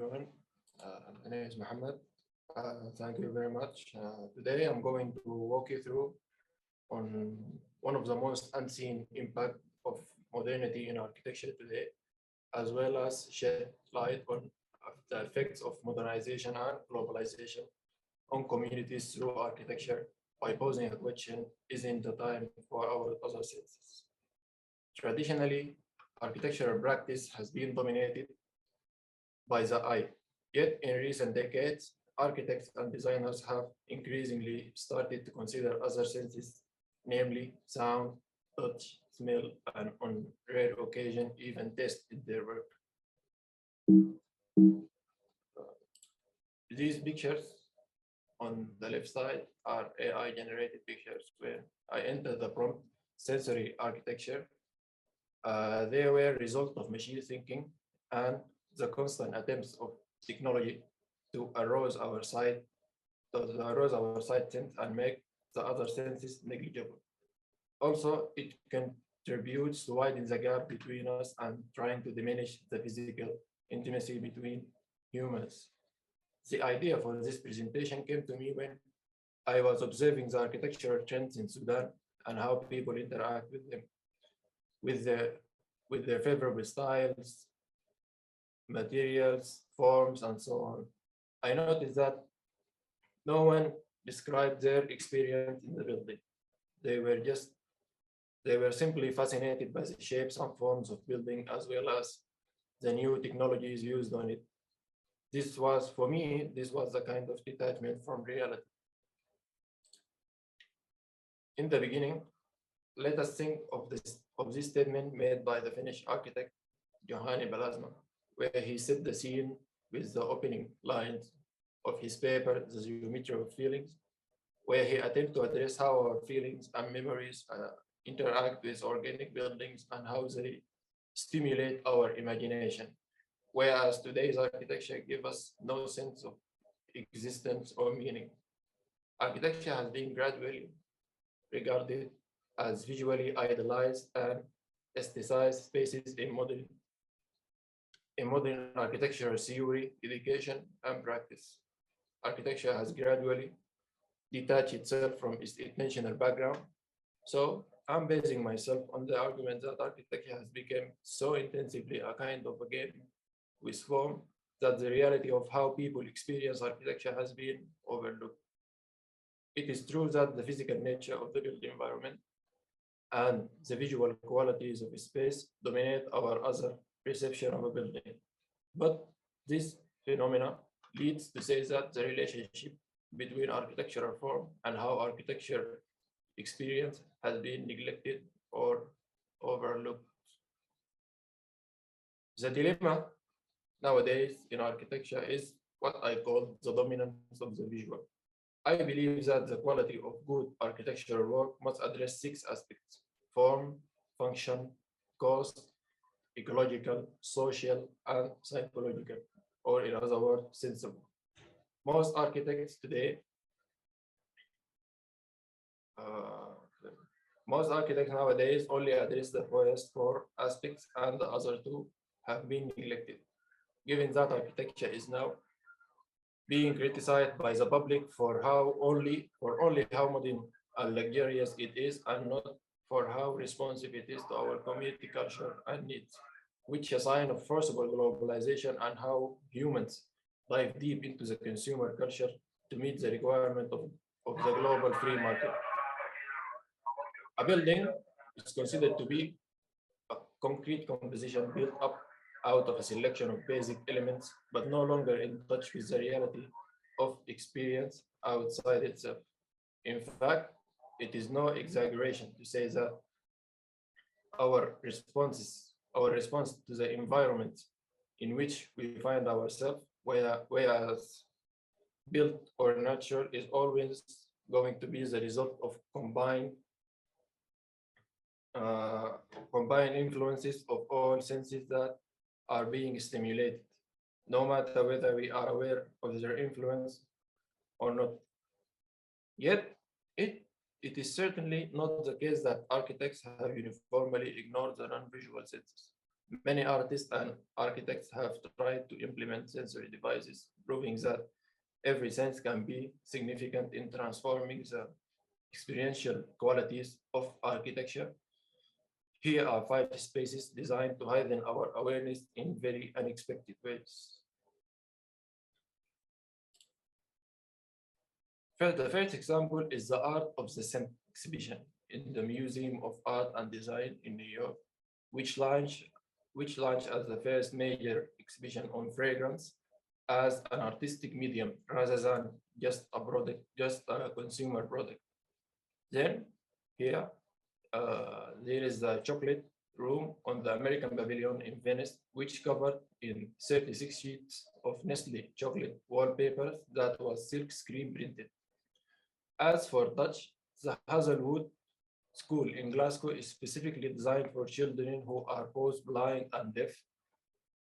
everyone. My name is Mohammed. Thank you very much. Today I'm going to walk you through on one of the most unseen impact of modernity in architecture today, as well as shed light on the effects of modernization and globalization on communities through architecture by posing a question: isn't the time for our other senses? Traditionally, architectural practice has been dominated by the eye. Yet in recent decades, architects and designers have increasingly started to consider other senses, namely sound, touch, smell, and on rare occasion, even taste in their work. These pictures on the left side are AI generated pictures where I enter the prompt sensory architecture. They were a result of machine thinking and the constant attempts of technology to arouse our sight sense and make the other senses negligible. Also, it contributes to widen the gap between us and trying to diminish the physical intimacy between humans. The idea for this presentation came to me when I was observing the architectural trends in Sudan and how people interact with them, with their, with their favorable styles, materials, forms, and so on. I noticed that no one described their experience in the building. They were just, they were simply fascinated by the shapes and forms of building as well as the new technologies used on it. This was, for me, this was the kind of detachment from reality. In the beginning, let us think of this statement made by the Finnish architect Johanni Belasma, where he set the scene with the opening lines of his paper, The Geometry of Feelings, where he attempts to address how our feelings and memories interact with organic buildings and how they stimulate our imagination. Whereas today's architecture gives us no sense of existence or meaning. Architecture has been gradually regarded as visually idealized and aestheticized spaces in modern architectural theory, education, and practice. Architecture has gradually detached itself from its intentional background. So I'm basing myself on the argument that architecture has become so intensively a kind of a game with form that the reality of how people experience architecture has been overlooked. It is true that the physical nature of the built environment and the visual qualities of a space dominate our other perception of a building. But this phenomena leads to say that the relationship between architectural form and how architecture experience has been neglected or overlooked. The dilemma nowadays in architecture is what I call the dominance of the visual. I believe that the quality of good architectural work must address six aspects: form, function, cost, ecological, social, and psychological, or in other words, sensible. Most architects today, uh, most architects nowadays only address the first four aspects and the other two have been neglected. Given that architecture is now being criticized by the public for only how modern and luxurious it is and not for how responsive it is to our community culture and needs, which is a sign of forcible globalization and how humans dive deep into the consumer culture to meet the requirement of the global free market. A building is considered to be a concrete composition built up out of a selection of basic elements, but no longer in touch with the reality of experience outside itself. In fact, it is no exaggeration to say that our response to the environment in which we find ourselves, whereas built or natural, is always going to be the result of uh, combined influences of all senses that are being stimulated, no matter whether we are aware of their influence or not. Yet, it is certainly not the case that architects have uniformly ignored the non-visual senses. Many artists and architects have tried to implement sensory devices, proving that every sense can be significant in transforming the experiential qualities of architecture. Here are five spaces designed to heighten our awareness in very unexpected ways. The first example is the Art of the Scent exhibition in the Museum of Art and Design in New York, which launched as the first major exhibition on fragrance as an artistic medium rather than just a product, just a consumer product. Then here, there is the chocolate room on the American Pavilion in Venice, which covered in 36 sheets of Nestle chocolate wallpaper that was silk screen printed. As for Dutch, the Hazelwood School in Glasgow is specifically designed for children who are both blind and deaf.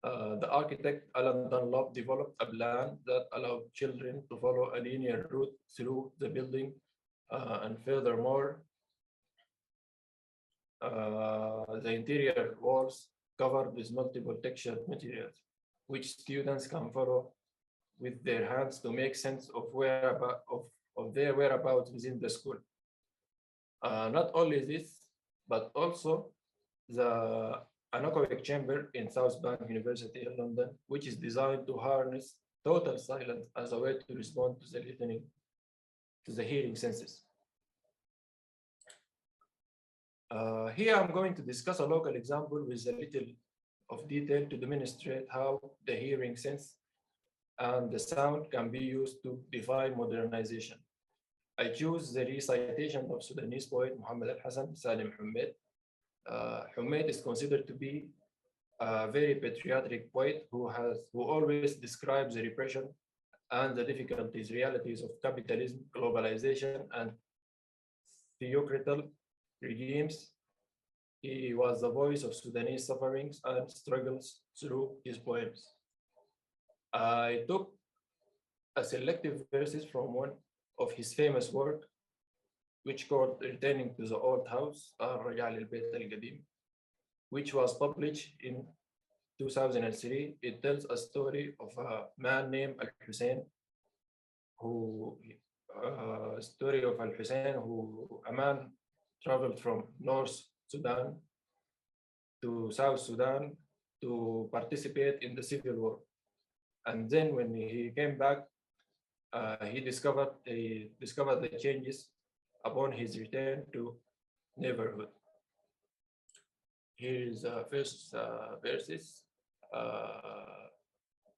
The architect Alan Dunlop developed a plan that allowed children to follow a linear route through the building, and furthermore, the interior walls covered with multiple textured materials, which students can follow with their hands to make sense of their whereabouts within the school. Not only this, but also the anechoic chamber in South Bank University in London, which is designed to harness total silence as a way to respond to the listening, to the hearing senses. Here I'm going to discuss a local example with a little of detail to demonstrate how the hearing sense and the sound can be used to define modernization. I choose the recitation of Sudanese poet Muhammad al-Hassan Salim Humaid. Humaid is considered to be a very patriotic poet who always describes the repression and the difficulties, realities of capitalism, globalization, and theocratic regimes. He was the voice of Sudanese sufferings and struggles through his poems. I took a selective verses from one of his famous work, which called Returning to the Old House, الرجعة للبيت القديم, which was published in 2003. It tells a story of a man named Al-Hussein, who a man traveled from North Sudan to South Sudan to participate in the civil war. And then when he came back, he discovered the changes upon his return to neighborhood. Here is the first verses.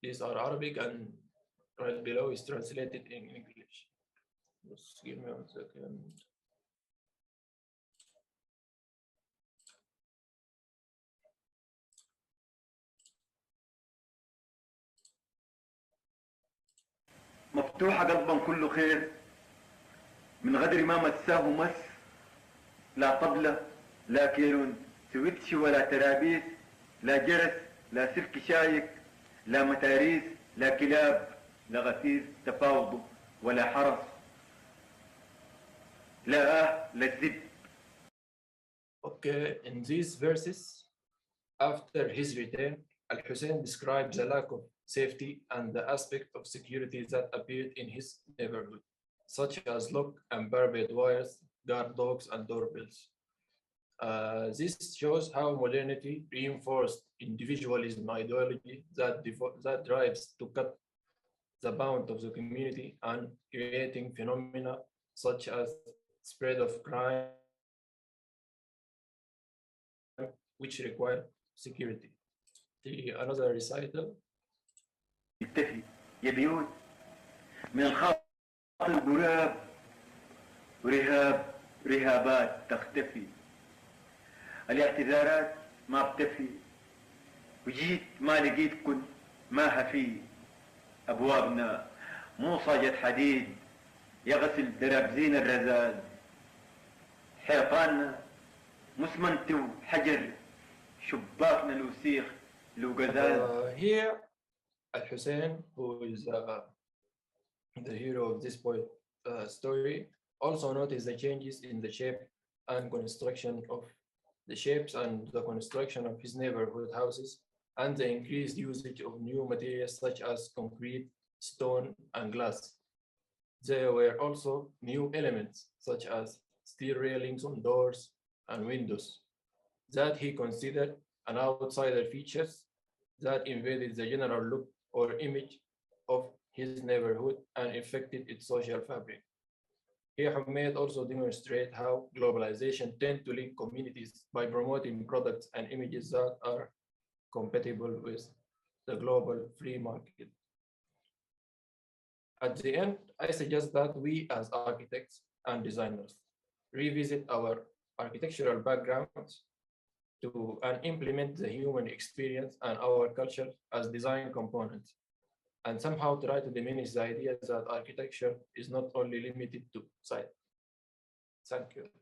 These are Arabic, and right below is translated in English. Just give me 1 second. مفتوحة قلبا كله خير من غدر ما مساه مس لا طبلة لا كيرون سويتش ولا ترابيس لا جرس لا سلك شايك لا متاريس لا كلاب لا غفير تفاوض ولا حرس لا لا الذب. Okay, in these verses, after his return, Al-Hussein describes the lack of safety and the aspect of security that appeared in his neighborhood, such as lock and barbered wires, guard dogs, and doorbells. This shows how modernity reinforced individualism ideology that drives to cut the bound of the community and creating phenomena such as spread of crime, which require security. Another recital. يختفي يا بيوت من الخاطر القراب ورهاب رهابات تختفي الاعتذارات ما بتفي وجيت ما لقيتكن ما هفي أبوابنا مو صاجة حديد يغسل درابزين الرذاذ حيطاننا مسمنت وحجر شباكنا الوسيخ لو قزاز. Here Al-Hussein, who is the hero of this story, also noticed the changes in the shape and construction of the shapes and the construction of his neighborhood houses, and the increased usage of new materials such as concrete, stone, and glass. There were also new elements such as steel railings on doors and windows that he considered an outsider features that invaded the general look or image of his neighborhood and affected its social fabric. Here, Hamed also demonstrate how globalization tends to link communities by promoting products and images that are compatible with the global free market. At the end, I suggest that we as architects and designers revisit our architectural backgrounds to and implement the human experience and our culture as design components, and somehow try to diminish the idea that architecture is not only limited to site. Thank you.